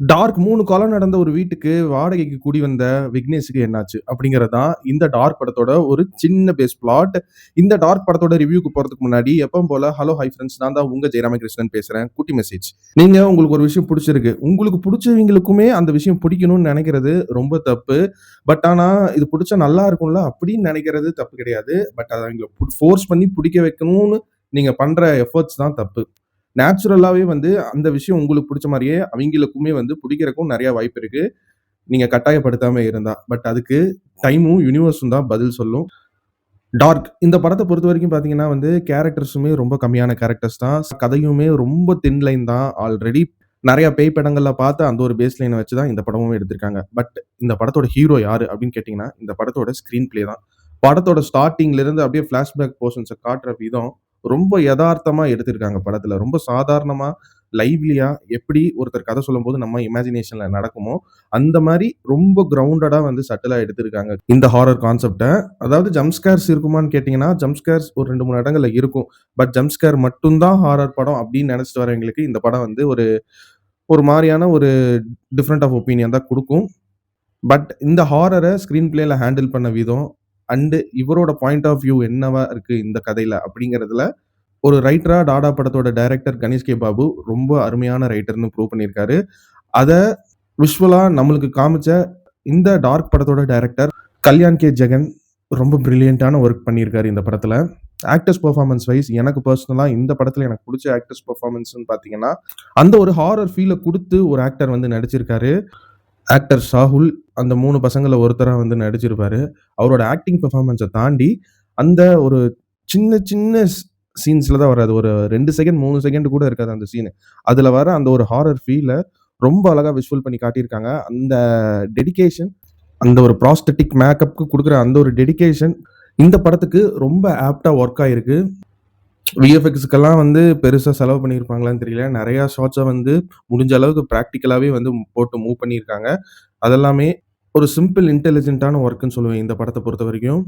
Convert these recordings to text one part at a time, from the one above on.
Dark 3 கொலை நடந்த ஒரு வீட்டுக்கு வாடகைக்கு குடி வந்த விக்னேஷுக்கு என்னாச்சு? அப்படிங்கிறது தான் இந்த டார்க் படத்தோட ஒரு சின்ன பேஸ் பிளாட். இந்த டார்க் படத்தோட ரிவ்யூக்கு போறதுக்கு முன்னாடி எப்பவும் போல ஹலோ, ஹாய் ஃபிரெண்ட்ஸ், நான் தான் உங்க ஜெயராமகிருஷ்ணன் பேசுறேன். குட்டி மெசேஜ். உங்களுக்கு ஒரு விஷயம் புடிச்சிருக்கு. உங்களுக்கு புடிச்சவங்களுக்குமே அந்த விஷயம் பிடிக்கணும்னு நெனைக்கிறது ரொம்ப தப்பு. ஆனா இது புடிச்சா நல்லா இருக்கும்ல அப்படின்னு நெனைக்கிறது தப்பு கிடையாது. அத அவங்கள ஃபோர்ஸ் பண்ணி பிடிக்க வைக்கணும்னு நீங்க பண்ற எஃபோர்ட்ஸ் தான் தப்பு. நேச்சுரலாவே அந்த விஷயம் உங்களுக்கு புடிச்ச மாரியே அவிங்களுக்குமே புடிக்கிறக்கும் நெறைய வாய்ப்பு இருக்கு. நீங்க கட்டாயப்படுத்தாம இருந்தா. அதுக்கு டைமும், யூனிவர்ஸும் தான் பதில் சொல்லும். டார்க் இந்த படத்த பொறுத்தவரைக்கும் பார்த்தீங்கன்னா கேரக்டர்ஸுமே ரொம்ப கம்மியான கேரக்டர்ஸ் தான். கதையுமே ரொம்ப தின் லைன் தான். ஆல்ரெடி நெறைய பேய் படங்கள்ல பார்த்த அந்த ஒரு பேஸ் லைன வச்சு தான் இந்த படமுமே எடுத்திருக்காங்க. இந்த படத்தோட ஹீரோ யாரு அப்படின்னு கேட்டீங்கன்னா, இந்த படத்தோட ஸ்கிரீன் பிளே தான். படத்தோட ஸ்டார்ட்டிங்ல இருந்து அப்படியே ஃபிளாஷ்பேக் போர்ஷன்ஸ காட்டுற விதம் ரொம்ப எதார்த்தமா எடுத்திருக்காங்க படத்துல. ரொம்ப சாதாரணமா, லைவ்லியா எப்படி ஒருத்தர் கதை சொல்லும்போது நம்ம இமேஜினேஷன்ல நடக்குமோ, அந்த மாரி ரொம்ப கிரவுண்டடா சட்டிலா எடுத்திருக்காங்க. இந்த ஹாரர் கான்செப்ட்ட. அதாவது ஜம்ப் ஸ்கேர்ஸ் இருக்குமான்னு கேட்டீங்கன்னா, ஜம்ப் ஸ்கேர்ஸ் ஒரு 2, 3 இடங்கள்ல இருக்கும். ஜம்ப் ஸ்கேர் மட்டும் தான் ஹாரர் படம் அப்படின்னு நெனைச்சிட்டு வரவங்களுக்கு இந்த படம் ஒரு ஒரு மாரியான ஒரு டிஃபரண்ட் ஆஃப் ஒப்பீனியன் தான் குடுக்கும். இந்த ஹாரர ஸ்கிரீன் பிளேல ஹேண்டில் பண்ண விதம் இவரோட பாயிண்ட் ஆஃப் வியூ என்னவா இருக்கு இந்த கதையில அப்படிங்கிறதுல ஒரு ரைட்டரா டாடா படத்தோட டைரக்டர் கணேஷ் கே பாபு ரொம்ப அருமையான ரைட்டர்ன்னு ப்ரூவ் பண்ணியிருக்காரு. அத விஷுவலா நம்மளுக்கு காமிச்ச இந்த டார்க் படத்தோட டைரக்டர் கல்யாண் கே ஜெகன் ரொம்ப பிரில்லியன்ட்டான ஒர்க் பண்ணியிருக்காரு இந்த படத்துல. ஆக்டர்ஸ் பெர்ஃபார்மன்ஸ் வைஸ் எனக்கு பர்சனலா இந்த படத்துல எனக்கு புடிச்ச ஆக்டர்ஸ் பெர்ஃபார்மன்ஸ்ன்னு பார்த்தீங்கன்னா, அந்த ஒரு ஹாரர் ஃபீல குடுத்து ஒரு ஆக்டர் நடிச்சிருக்காரு. ஆக்டர் ஷாகுல் அந்த 3 பசங்கள்ல ஒருத்தரா நடிச்சிருப்பாரு. அவரோட ஆக்டிங் பெர்ஃபார்மன்ஸ தாண்டி, அந்த ஒரு சின்ன சின்ன சீன்ஸ்ல தான் வராது. ஒரு 2 செகண்ட், 3 செகண்ட் கூட இருக்காது அந்த சீனு. அதுல வர அந்த ஒரு ஹாரர் ஃபீல ரொம்ப அழகா விஷுவல் பண்ணி காட்டியிருக்காங்க. அந்த டெடிகேஷன், அந்த ஒரு ப்ராஸ்தெடிக் மேக்கப்க்கு குடுக்குற அந்த ஒரு டெடிகேஷன் இந்த படத்துக்கு ரொம்ப ஆப்ட்டா ஒர்க் ஆயிருக்கு. விஎஃப்எக்ஸ்க்கெல்லாம் பெருசா செலவு பண்ணியிருப்பாங்களான்னு தெரியல. நெறைய ஷாட்ஸ முடிஞ்ச அளவுக்கு பிராக்டிகலாவே போட்டு மூவ் பண்ணியிருக்காங்க. அதெல்லாமே ஒரு சிம்பிள் இன்டெலிஜென்ட்டான ஒர்க்ன்னு சொல்லுவேன் இந்த படத்த பொறுத்தவரைக்கும்.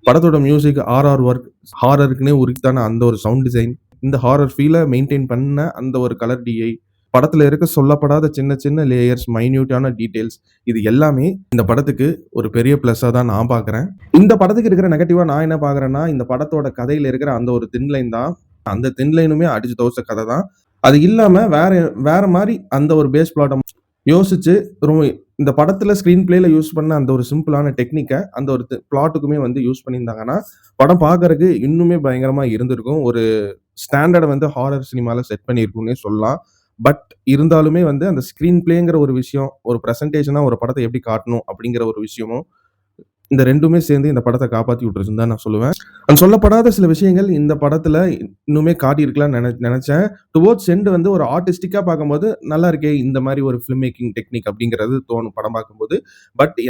படத்தோட மியூசிக், ஆர்ஆர் ஒர்க், ஹாரருக்குன்னே உரித்தான அந்த ஒரு சவுண்ட் டிசைன், இந்த ஹாரர் ஃபீல மெயின்டெயின் பண்ண அந்த ஒரு கலர் டிஐ, படத்துல இருக்க சொல்லப்படாத சின்ன சின்ன லேயர்ஸ், மைன்யூட்டான டீட்டெயில்ஸ் இது எல்லாமே இந்த படத்துக்கு ஒரு பெரிய பிளஸ்ஸா தான் நான் பார்க்குறேன். இந்த படத்துக்கு இருக்கிற நெகட்டிவா நான் என்ன பார்க்குறேன்னா, இந்த படத்தோட கதையில இருக்கிற அந்த ஒரு தின் லைன் தான். அந்த தின் லைனுமே அடிச்சு துவச்ச கதை தான். அது இல்லாம வேற வேற மாரி அந்த ஒரு பேஸ் பிளாட்ட யோசிச்சு ரொம்ப இந்த படத்துல ஸ்கிரீன் பிளேல யூஸ் பண்ண அந்த ஒரு சிம்பிளான டெக்னிக்க அந்த ஒரு பிளாட்டுக்குமே யூஸ் பண்ணியிருந்தாங்கன்னா, படம் பார்க்கறக்கு இன்னுமே பயங்கரமா இருந்திருக்கும். ஒரு ஸ்டாண்டர்ட ஹாரர் சினிமால செட் பண்ணியிருக்கும்னே சொல்லலாம். இருந்தாலுமே அந்த ஸ்கிரீன் பிளேங்கிற ஒரு விஷயம், ஒரு பிரசன்டேஷனா ஒரு படத்த எப்படி காட்டணும் அப்படிங்கிற ஒரு விஷயமும், இந்த 2மே சேர்ந்து இந்த படத்த காப்பாத்தி விட்டுருச்சுன்னு தான் நான் சொல்லுவேன். சொல்லப்படாத சில விஷயங்கள் இந்த படத்துல இன்னுமே காட்டியிருக்கலாம்னு நெனச்சேன். டுவோர்ட்ஸ் எண்ட் ஒரு ஆர்டிஸ்டிக்கா பார்க்கும்போது, நல்லா இருக்கே இந்த மாரி ஒரு ஃபில்ம் மேக்கிங் டெக்னிக் அப்படிங்கிறது தோணும் படம் பார்க்கும்போது.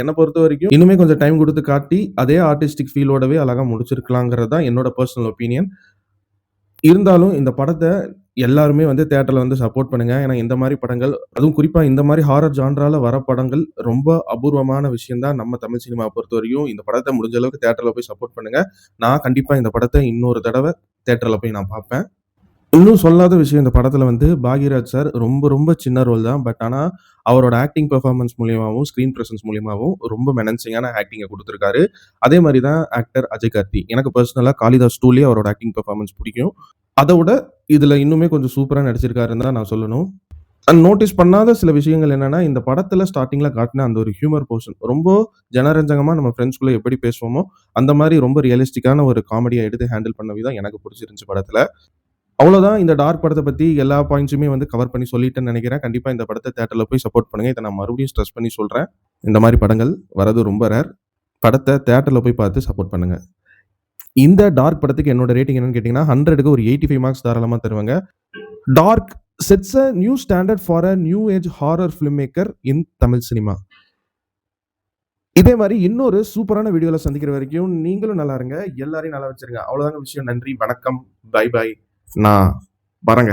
என்ன பொறுத்தவரைக்கும் இன்னுமே கொஞ்சம் டைம் குடுத்து காட்டி, அதே ஆர்டிஸ்டிக் ஃபீலோடவே அழகா முடிச்சிருக்கலாங்கிறது தான் என்னோட பெர்சனல் ஒப்பீனியன். இருந்தாலும் இந்த படத்த எல்லாருமே தியேட்டர்ல சப்போர்ட் பண்ணுங்க. ஏன்னா இந்த மாரி படங்கள், அதுவும் குறிப்பா இந்த மாரி ஹாரர் ஜான்ரால வர படங்கள் ரொம்ப அபூர்வமான விஷயம் தான் நம்ம தமிழ் சினிமாவ பொறுத்தவரையும். இந்த படத்த முடிஞ்ச அளவுக்கு தியேட்டர்ல போய் சப்போர்ட் பண்ணுங்க. நான் கண்டிப்பா இந்த படத்த இன்னொரு தடவ தியேட்டர்ல போய் நான் பார்ப்பேன். இன்னும் சொல்லாத விஷயம் இந்த படத்துல பாக்யராஜ் சார் ரொம்ப ரொம்ப சின்ன ரோல் தான். ஆனா அவரோட ஆக்டிங் பெர்ஃபார்மன்ஸ் மூலியமாவும், ஸ்கிரீன் பிரசன்ஸ் மூலியமாவும் ரொம்ப மெனன்சிங்கான ஆக்டிங்க குடுத்திருக்காரு. அதே மாரி தான் ஆக்டர் அஜய் கார்த்தி. எனக்கு பெர்சனலா காளிதாஸ் 2லயே அவரோட ஆக்டிங் பெர்ஃபார்மன்ஸ் புடிக்கும். அத விட இதுல இன்னுமே கொஞ்சம் சூப்பரா நடிச்சிருக்காருன்னு தான் நான் சொல்லணும். நோட்டீஸ் பண்ணாத சில விஷயங்கள் என்னன்னா, இந்த படத்துல ஸ்டார்ட்டிங்ல காட்டுன அந்த ஒரு ஹியூமர் போர்ஷன் ரொம்ப ஜனரஞ்சகமா நம்ம ஃபிரெண்ட்ஸ்குள்ள எப்படி பேசுவோமோ, அந்த மாரி ரொம்ப ரியலிஸ்டிக்கான ஒரு காமெடியா எடுத்து ஹேண்டில் பண்ண விதம் எனக்கு புடிச்சிருந்துச்சு படத்துல. அவ்வளோதான் இந்த டார்க் படத்த பத்தி எல்லா பாயிண்ட்ஸுமே கவர் பண்ணி சொல்லிட்டேன்னு நெனைக்கிறேன். கண்டிப்பா இந்த படத்த தியேட்டர்ல போய் சப்போர்ட் பண்ணுங்க. இத நான் மறுபடியும் ஸ்ட்ரெஸ் பண்ணி சொல்றேன். இந்த மாரி படங்கள் வரது ரொம்ப ரேர். படத்த தியேட்டர்ல போய் பார்த்து சப்போர்ட் பண்ணுங்க. இந்த டார்க் படத்துக்கு என்னோட ரேட்டிங் என்னன்னு கேட்டீங்கன்னா, 100க்கு ஒரு 85 மார்க்ஸ் தாராளமா தருவேங்க. Dark sets a new standard for a new age horror film maker in Tamil cinema. இதே மாரி இன்னொரு சூப்பரான வீடியோல சந்திக்கிற வரைக்கும் நீங்களும் நல்லா இருங்க. எல்லாரையும் நல்லா வச்சிருங்க. அவ்வளோதாங்க விஷயம். நன்றி, வணக்கம், பை பை. நான் வரேங்க.